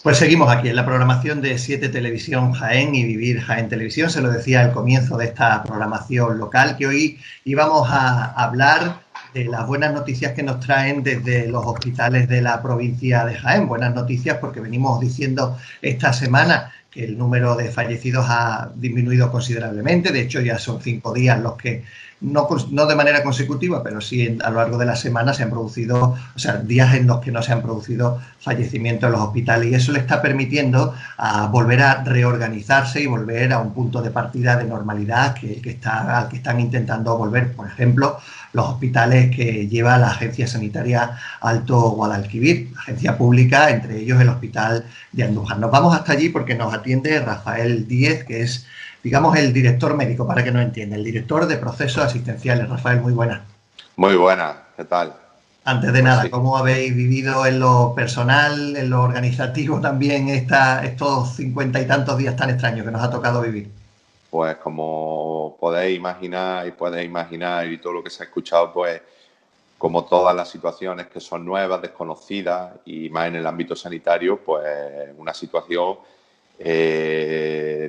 Pues seguimos aquí en la programación de 7 Televisión Jaén y Vivir Jaén Televisión. Se lo decía al comienzo de esta programación local, que hoy íbamos a hablar de las buenas noticias que nos traen desde los hospitales de la provincia de Jaén. Buenas noticias porque venimos diciendo esta semana que el número de fallecidos ha disminuido considerablemente. De hecho, ya son 5 días los que, no de manera consecutiva, pero sí a lo largo de la semana se han producido, o sea, días en los que no se han producido fallecimientos en los hospitales, y eso le está permitiendo volver a reorganizarse y volver a un punto de partida de normalidad al que están intentando volver, por ejemplo, los hospitales que lleva la Agencia Sanitaria Alto Guadalquivir, agencia pública, entre ellos el Hospital de Andújar. Nos vamos hasta allí porque nos atiende Rafael Díez, que es, digamos, el director médico, para que nos entienda, el director de procesos asistenciales. Rafael, muy buenas. Muy buenas, ¿qué tal? Antes de nada, sí, ¿cómo habéis vivido en lo personal, en lo organizativo también estos 50 y tantos días tan extraños que nos ha tocado vivir? Pues como podéis imaginar y todo lo que se ha escuchado, pues como todas las situaciones que son nuevas, desconocidas y más en el ámbito sanitario, pues una situación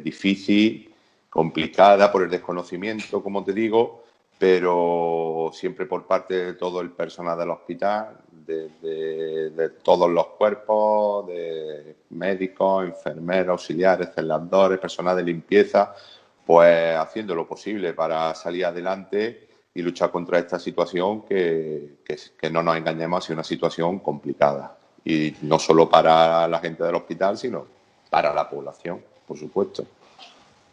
difícil, complicada por el desconocimiento, como te digo, pero siempre por parte de todo el personal del hospital, de todos los cuerpos, de médicos, enfermeros, auxiliares, celadores, personal de limpieza, pues haciendo lo posible para salir adelante y luchar contra esta situación que no nos engañemos, ha sido una situación complicada. Y no solo para la gente del hospital, sino para la población, por supuesto.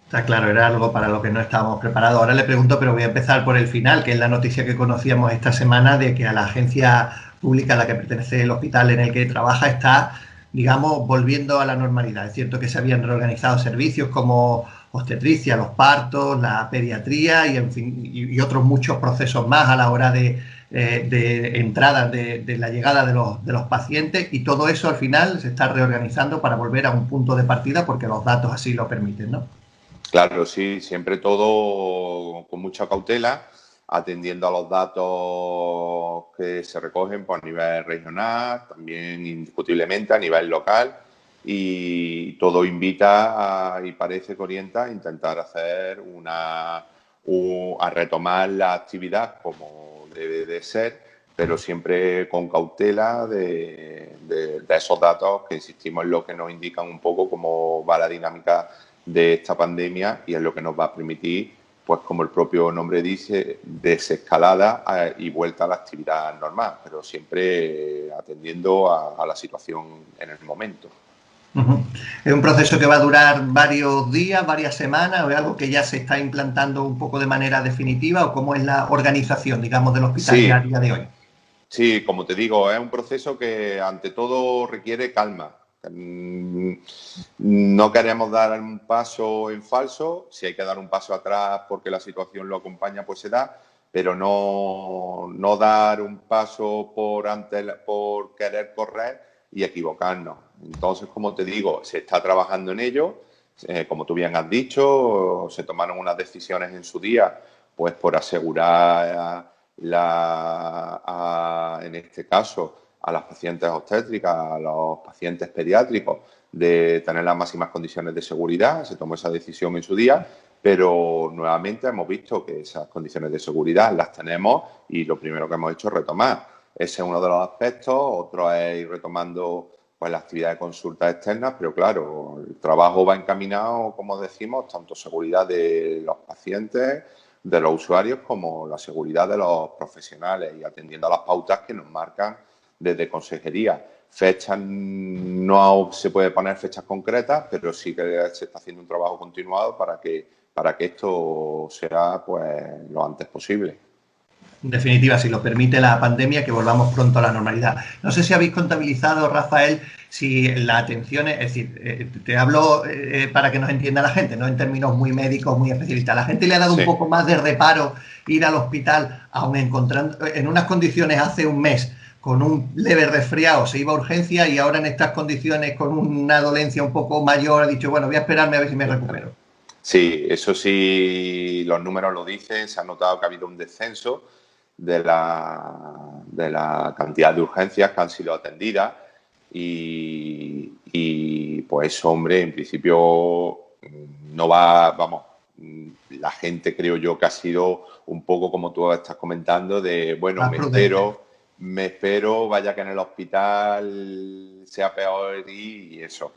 Está claro, era algo para lo que no estábamos preparados. Ahora le pregunto, pero voy a empezar por el final, que es la noticia que conocíamos esta semana de que a la agencia pública a la que pertenece el hospital en el que trabaja está, digamos, volviendo a la normalidad. Es cierto que se habían reorganizado servicios como obstetricia, los partos, la pediatría y, en fin, y otros muchos procesos más a la hora de entrada, de la llegada de los pacientes, y todo eso al final se está reorganizando para volver a un punto de partida porque los datos así lo permiten, ¿no? Claro, sí, siempre todo con mucha cautela, atendiendo a los datos que se recogen pues, a nivel regional, también indiscutiblemente a nivel local, y todo invita y parece que orienta a intentar hacer a retomar la actividad como debe de ser, pero siempre con cautela de esos datos que insistimos en lo que nos indican un poco cómo va la dinámica de esta pandemia, y es lo que nos va a permitir, pues como el propio nombre dice, desescalada y vuelta a la actividad normal, pero siempre atendiendo a la situación en el momento. ¿Es un proceso que va a durar varios días, varias semanas, o es algo que ya se está implantando un poco de manera definitiva, o cómo es la organización, digamos, del hospital ya a día de hoy? Sí, como te digo, es un proceso que ante todo requiere calma. No queremos dar un paso en falso. Si hay que dar un paso atrás porque la situación lo acompaña, pues se da, pero no dar un paso por querer correr y equivocarnos. Entonces, como te digo, se está trabajando en ello. Como tú bien has dicho, se tomaron unas decisiones en su día, pues por asegurar en este caso, a las pacientes obstétricas, a los pacientes pediátricos, de tener las máximas condiciones de seguridad. Se tomó esa decisión en su día, pero nuevamente hemos visto que esas condiciones de seguridad las tenemos y lo primero que hemos hecho es retomar. Ese es uno de los aspectos. Otro es ir retomando pues, la actividad de consultas externas, pero claro, el trabajo va encaminado, como decimos, tanto seguridad de los pacientes, de los usuarios, como la seguridad de los profesionales, y atendiendo a las pautas que nos marcan desde consejería. Fechas, no se puede poner fechas concretas, pero sí que se está haciendo un trabajo continuado para que esto sea pues lo antes posible. En definitiva, si lo permite la pandemia, que volvamos pronto a la normalidad. No sé si habéis contabilizado, Rafael, si la atención, es decir, te hablo para que nos entienda la gente, no en términos muy médicos, muy especialistas. ¿La gente le ha dado un poco más de reparo ir al hospital, aun encontrando en unas condiciones hace un mes, con un leve resfriado, se iba a urgencia, y ahora en estas condiciones, con una dolencia un poco mayor, ha dicho, bueno, voy a esperarme a ver si me recupero? Sí, eso sí, los números lo dicen. Se ha notado que ha habido un descenso de la cantidad de urgencias que han sido atendidas, y y pues hombre, en principio no va, vamos, la gente creo yo que ha sido un poco como tú estás comentando de, bueno, Más prudente. me espero, vaya que en el hospital sea peor y eso.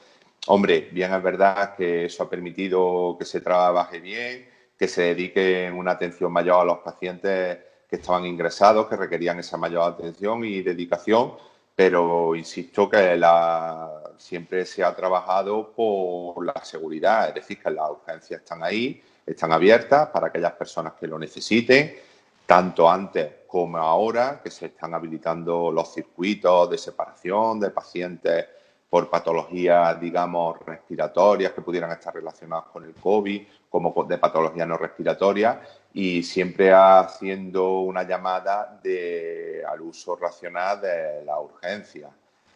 Hombre, bien es verdad que eso ha permitido que se trabaje bien, que se dedique una atención mayor a los pacientes que estaban ingresados, que requerían esa mayor atención y dedicación, pero insisto que siempre se ha trabajado por la seguridad, es decir, que las urgencias están ahí, están abiertas para aquellas personas que lo necesiten, tanto antes como ahora, que se están habilitando los circuitos de separación de pacientes por patologías, digamos, respiratorias que pudieran estar relacionadas con el COVID, como de patologías no respiratorias, y siempre haciendo una llamada al uso racional de la urgencia.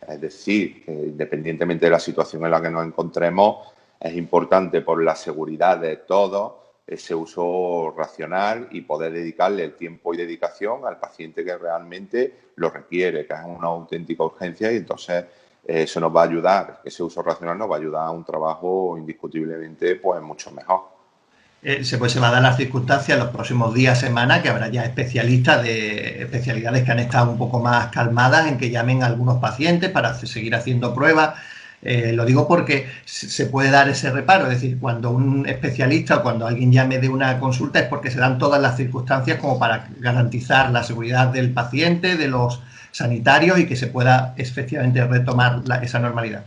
Es decir, que independientemente de la situación en la que nos encontremos, es importante por la seguridad de todos ese uso racional y poder dedicarle el tiempo y dedicación al paciente que realmente lo requiere, que es una auténtica urgencia, y entonces eso nos va a ayudar, ese uso racional nos va a ayudar a un trabajo indiscutiblemente pues mucho mejor. Se va a dar las circunstancias en los próximos días, semanas, que habrá ya especialistas de especialidades que han estado un poco más calmadas en que llamen a algunos pacientes para seguir haciendo pruebas. Lo digo porque se puede dar ese reparo, es decir, cuando un especialista o cuando alguien llame de una consulta es porque se dan todas las circunstancias como para garantizar la seguridad del paciente, de los sanitarios y que se pueda efectivamente retomar esa normalidad.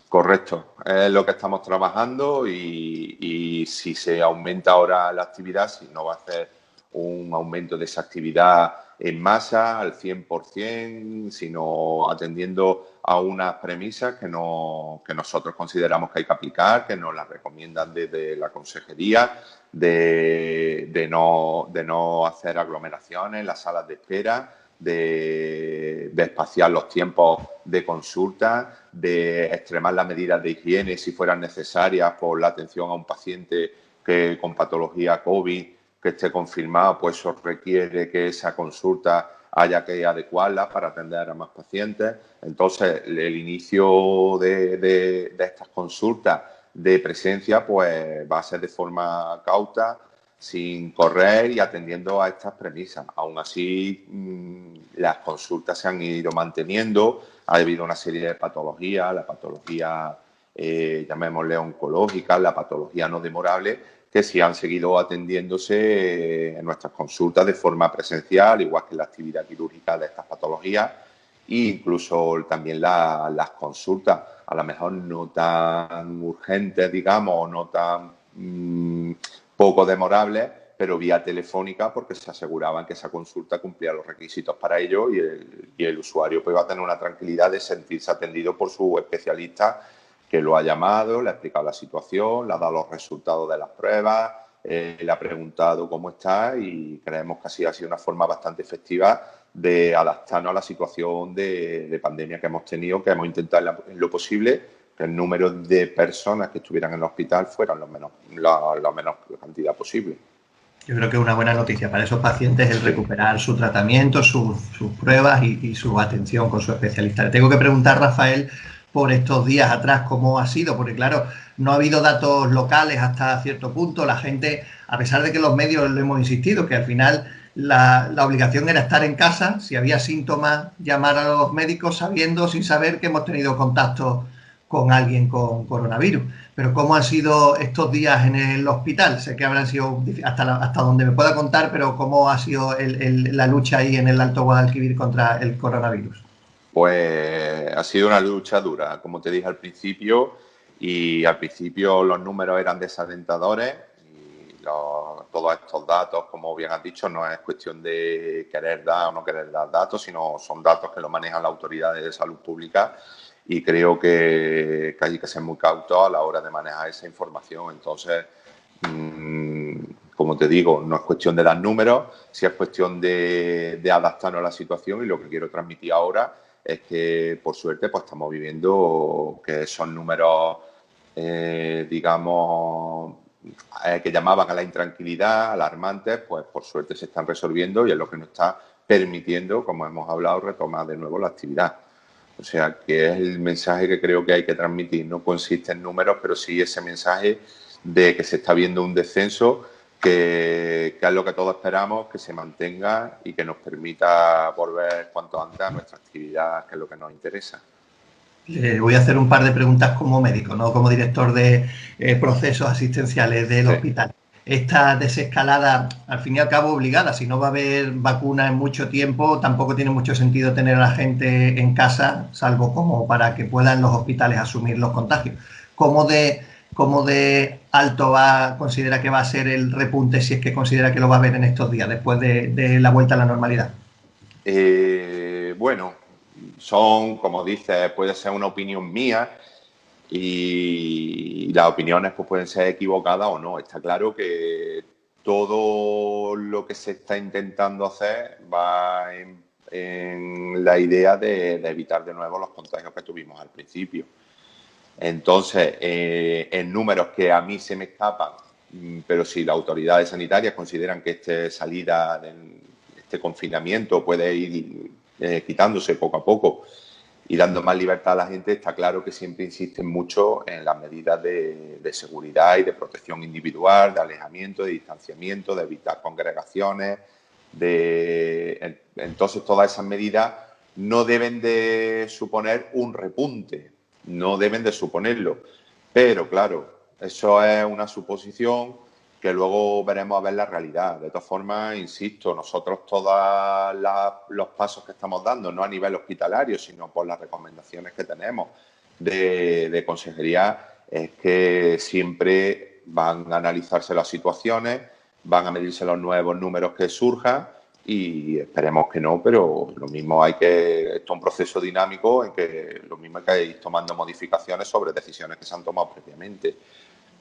Correcto, es lo que estamos trabajando y si se aumenta ahora la actividad, si no va a ser un aumento de esa actividad en masa al 100%, sino atendiendo a unas premisas que nosotros consideramos que hay que aplicar, que nos las recomiendan desde la consejería, de no hacer aglomeraciones en las salas de espera, de espaciar los tiempos de consulta, de extremar las medidas de higiene si fueran necesarias por la atención a un paciente que con patología COVID que esté confirmado, pues eso requiere que esa consulta haya que adecuarla para atender a más pacientes. Entonces, el inicio de estas consultas de presencia pues va a ser de forma cauta, sin correr y atendiendo a estas premisas. Aún así, las consultas se han ido manteniendo, ha habido una serie de patologías, la patología, llamémosle oncológica, la patología no demorable, que sí han seguido atendiéndose en nuestras consultas de forma presencial, igual que la actividad quirúrgica de estas patologías, e incluso también las consultas, a lo mejor no tan urgentes, digamos, o no tan poco demorables, pero vía telefónica, porque se aseguraban que esa consulta cumplía los requisitos para ello y el usuario pues, va a tener una tranquilidad de sentirse atendido por su especialista, que lo ha llamado, le ha explicado la situación, le ha dado los resultados de las pruebas, le ha preguntado cómo está, y creemos que así ha sido una forma bastante efectiva de adaptarnos a la situación de pandemia que hemos tenido, que hemos intentado en lo posible que el número de personas que estuvieran en el hospital fueran la menor cantidad posible. Yo creo que es una buena noticia para esos pacientes el recuperar su tratamiento, sus pruebas y su atención con su especialista. Le tengo que preguntar, Rafael, por estos días atrás cómo ha sido, porque claro, no ha habido datos locales hasta cierto punto. La gente, a pesar de que los medios lo hemos insistido, que al final la obligación era estar en casa, si había síntomas, llamar a los médicos sabiendo, sin saber que hemos tenido contacto con alguien con coronavirus. Pero ¿cómo han sido estos días en el hospital? Sé que habrán sido hasta donde me pueda contar, pero ¿cómo ha sido la lucha ahí en el Alto Guadalquivir contra el coronavirus? Pues ha sido una lucha dura, como te dije al principio, y al principio los números eran desalentadores y todos estos datos, como bien has dicho, no es cuestión de querer dar o no querer dar datos, sino son datos que lo manejan las autoridades de salud pública, y creo que hay que ser muy cautos a la hora de manejar esa información. Entonces, como te digo, no es cuestión de dar números, sí es cuestión de adaptarnos a la situación, y lo que quiero transmitir ahora es que, por suerte, pues estamos viviendo que esos números, digamos, que llamaban a la intranquilidad, alarmantes, pues por suerte se están resolviendo, y es lo que nos está permitiendo, como hemos hablado, retomar de nuevo la actividad. O sea, que es el mensaje que creo que hay que transmitir. No consiste en números, pero sí ese mensaje de que se está viendo un descenso que es lo que todos esperamos, que se mantenga y que nos permita volver cuanto antes a nuestra actividad, que es lo que nos interesa. Le voy a hacer un par de preguntas como médico, no como director de procesos asistenciales del Sí. hospital. Esta desescalada, al fin y al cabo, obligada. Si no va a haber vacuna en mucho tiempo, tampoco tiene mucho sentido tener a la gente en casa, salvo como para que puedan los hospitales asumir los contagios. ¿Cómo de alto considera que va a ser el repunte, si es que considera que lo va a haber en estos días, después de la vuelta a la normalidad? Bueno, son, como dices, puede ser una opinión mía y las opiniones pues, pueden ser equivocadas o no. Está claro que todo lo que se está intentando hacer va en la idea de evitar de nuevo los contagios que tuvimos al principio. Entonces, en números que a mí se me escapan, pero si las autoridades sanitarias consideran que esta salida, este confinamiento puede ir quitándose poco a poco y dando más libertad a la gente, está claro que siempre insisten mucho en las medidas de seguridad y de protección individual, de alejamiento, de distanciamiento, de evitar congregaciones. Entonces, todas esas medidas no deben de suponer un repunte, no deben de suponerlo. Pero, claro, eso es una suposición que luego veremos a ver la realidad. De todas formas, insisto, nosotros todos los pasos que estamos dando, no a nivel hospitalario, sino por las recomendaciones que tenemos de consejería, es que siempre van a analizarse las situaciones, van a medirse los nuevos números que surjan y esperemos que no, pero lo mismo esto es un proceso dinámico en que lo mismo hay que ir tomando modificaciones sobre decisiones que se han tomado previamente.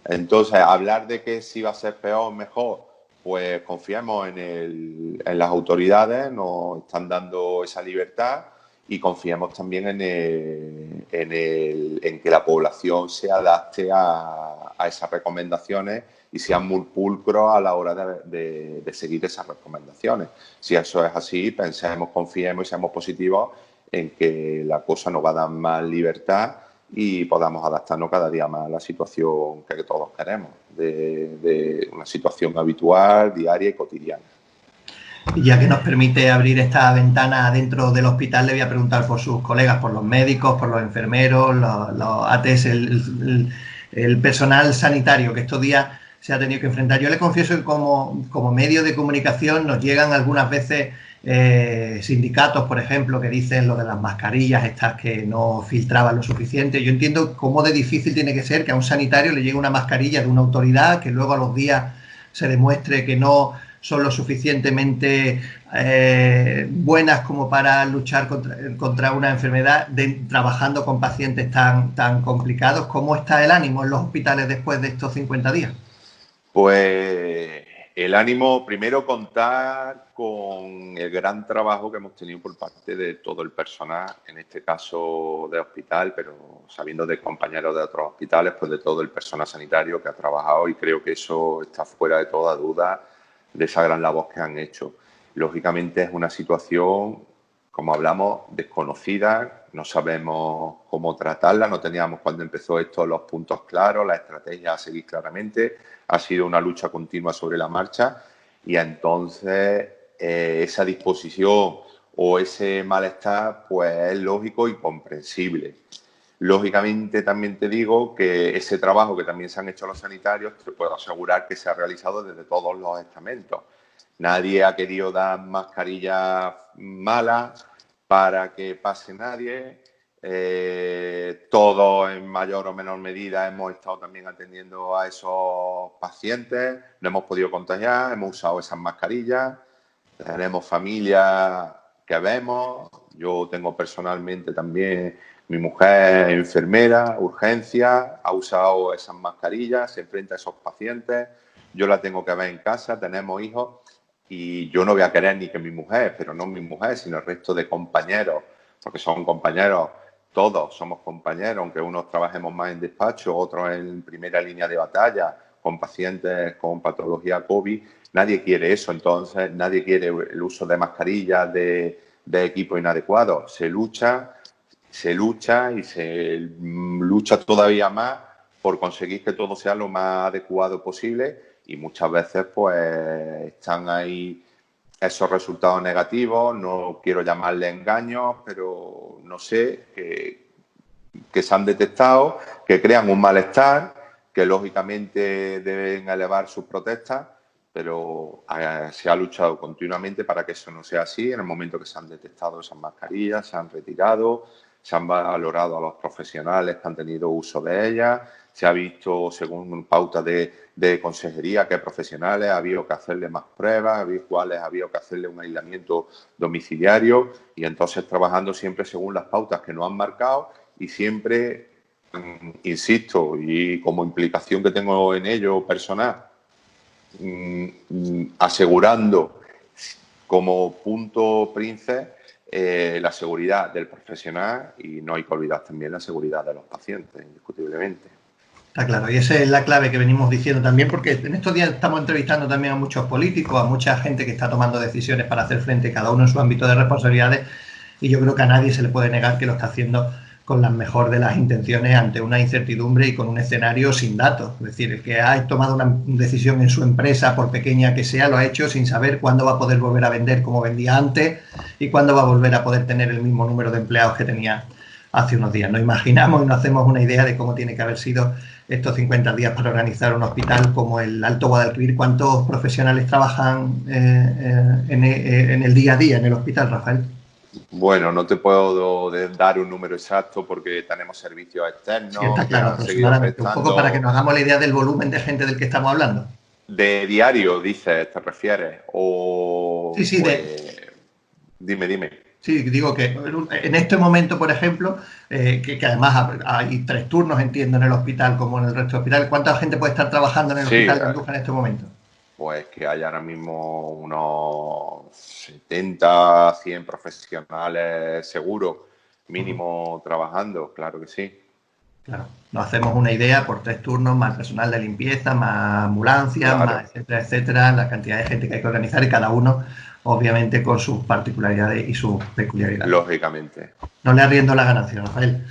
Entonces, hablar de que si va a ser peor o mejor, pues confiemos en las autoridades, nos están dando esa libertad y confiemos también en que la población se adapte a esas recomendaciones y sean muy pulcros a la hora de seguir esas recomendaciones. Si eso es así, pensemos, confiemos y seamos positivos en que la cosa nos va a dar más libertad y podamos adaptarnos cada día más a la situación que todos queremos, de una situación habitual, diaria y cotidiana. Y ya que nos permite abrir esta ventana dentro del hospital, le voy a preguntar por sus colegas, por los médicos, por los enfermeros, los ATS, el personal sanitario que estos días se ha tenido que enfrentar. Yo le confieso que como medio de comunicación nos llegan algunas veces sindicatos, por ejemplo, que dicen lo de las mascarillas, estas que no filtraban lo suficiente. Yo entiendo cómo de difícil tiene que ser que a un sanitario le llegue una mascarilla de una autoridad, que luego a los días se demuestre que no son lo suficientemente buenas como para luchar contra una enfermedad, trabajando con pacientes tan complicados. ¿Cómo está el ánimo en los hospitales después de estos 50 días? Pues el ánimo, primero contar con el gran trabajo que hemos tenido por parte de todo el personal, en este caso de hospital, pero sabiendo de compañeros de otros hospitales, pues de todo el personal sanitario que ha trabajado, y creo que eso está fuera de toda duda de esa gran labor que han hecho. Lógicamente es una situación, como hablamos, desconocida, no sabemos cómo tratarla, no teníamos cuando empezó esto los puntos claros, la estrategia a seguir claramente, ha sido una lucha continua sobre la marcha y entonces esa disposición o ese malestar pues es lógico y comprensible. Lógicamente también te digo que ese trabajo que también se han hecho los sanitarios, te puedo asegurar que se ha realizado desde todos los estamentos. Nadie ha querido dar mascarillas malas para que pase nadie. Todos en mayor o menor medida hemos estado también atendiendo a esos pacientes, no hemos podido contagiar, hemos usado esas mascarillas, tenemos familias que vemos, yo tengo personalmente también, mi mujer es enfermera, urgencia, ha usado esas mascarillas, se enfrenta a esos pacientes, yo la tengo que ver en casa, tenemos hijos y yo no voy a querer ni que mi mujer, pero no mi mujer, sino el resto de compañeros, porque son compañeros, todos somos compañeros, aunque unos trabajemos más en despacho, otros en primera línea de batalla, con pacientes con patología COVID, nadie quiere eso, entonces nadie quiere el uso de mascarillas, de equipo inadecuado. Se lucha, se lucha y se lucha todavía más por conseguir que todo sea lo más adecuado posible, y muchas veces pues están ahí esos resultados negativos, no quiero llamarle engaños, pero no sé, que se han detectado, que crean un malestar, que lógicamente deben elevar sus protestas, pero se ha luchado continuamente para que eso no sea así. En el momento que se han detectado esas mascarillas, se han retirado, se han valorado a los profesionales que han tenido uso de ellas, se ha visto según pautas de consejería qué profesionales ha habido que hacerle más pruebas, cuáles ha habido que hacerle un aislamiento domiciliario, y entonces trabajando siempre según las pautas que nos han marcado y siempre, insisto, y como implicación que tengo en ello personal, asegurando como punto príncipe la seguridad del profesional, y no hay que olvidar también la seguridad de los pacientes, indiscutiblemente. Está claro, y esa es la clave que venimos diciendo también, porque en estos días estamos entrevistando también a muchos políticos, a mucha gente que está tomando decisiones para hacer frente cada uno en su ámbito de responsabilidades, y yo creo que a nadie se le puede negar que lo está haciendo con la mejor de las intenciones ante una incertidumbre y con un escenario sin datos. Es decir, el que ha tomado una decisión en su empresa, por pequeña que sea, lo ha hecho sin saber cuándo va a poder volver a vender como vendía antes y cuándo va a volver a poder tener el mismo número de empleados que tenía hace unos días. No imaginamos y no hacemos una idea de cómo tiene que haber sido estos 50 días para organizar un hospital como el Alto Guadalquivir. ¿Cuántos profesionales trabajan en el día a día en el hospital, Rafael? Bueno, no te puedo dar un número exacto porque tenemos servicios externos. Sí, está claro, aproximadamente. Un poco para que nos hagamos la idea del volumen de gente del que estamos hablando. ¿De diario, dices, te refieres? O, sí, pues, dime. Sí, digo que en este momento, por ejemplo, que además hay 3 turnos, entiendo, en el hospital como en el resto de hospitales. ¿Cuánta gente puede estar trabajando en el hospital de Andújar en este momento? Pues que hay ahora mismo unos 70, 100 profesionales seguros, mínimo, trabajando, claro que sí. Claro, nos hacemos una idea por 3 turnos, más personal de limpieza, más ambulancias, claro, más etcétera, la cantidad de gente que hay que organizar, y cada uno, obviamente, con sus particularidades y sus peculiaridades. Lógicamente. No le arriendo la ganancia, Rafael.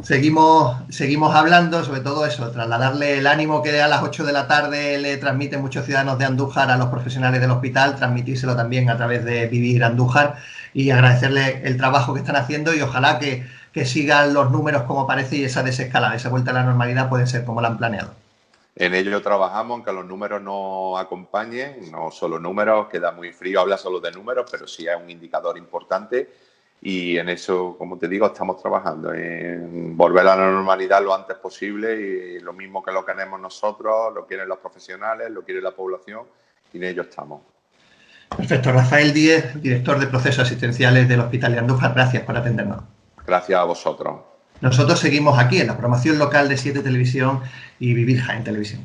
Seguimos hablando, sobre todo eso, trasladarle el ánimo que a las 8 de la tarde le transmiten muchos ciudadanos de Andújar a los profesionales del hospital, transmitírselo también a través de Vivir Andújar, y agradecerle el trabajo que están haciendo, y ojalá que sigan los números como parece, y esa desescalada, esa vuelta a la normalidad puede ser como la han planeado. En ello trabajamos, aunque los números no acompañen, no solo números, queda muy frío hablar solo de números, pero sí es un indicador importante, y en eso, como te digo, estamos trabajando en volver a la normalidad lo antes posible, y lo mismo que lo queremos nosotros, lo quieren los profesionales, lo quiere la población, y en ello estamos. Perfecto. Rafael Díez, director de procesos asistenciales del Hospital de Andújar, gracias por atendernos. Gracias a vosotros. Nosotros seguimos aquí en la programación local de 7 Televisión y Vivir Jaén Televisión.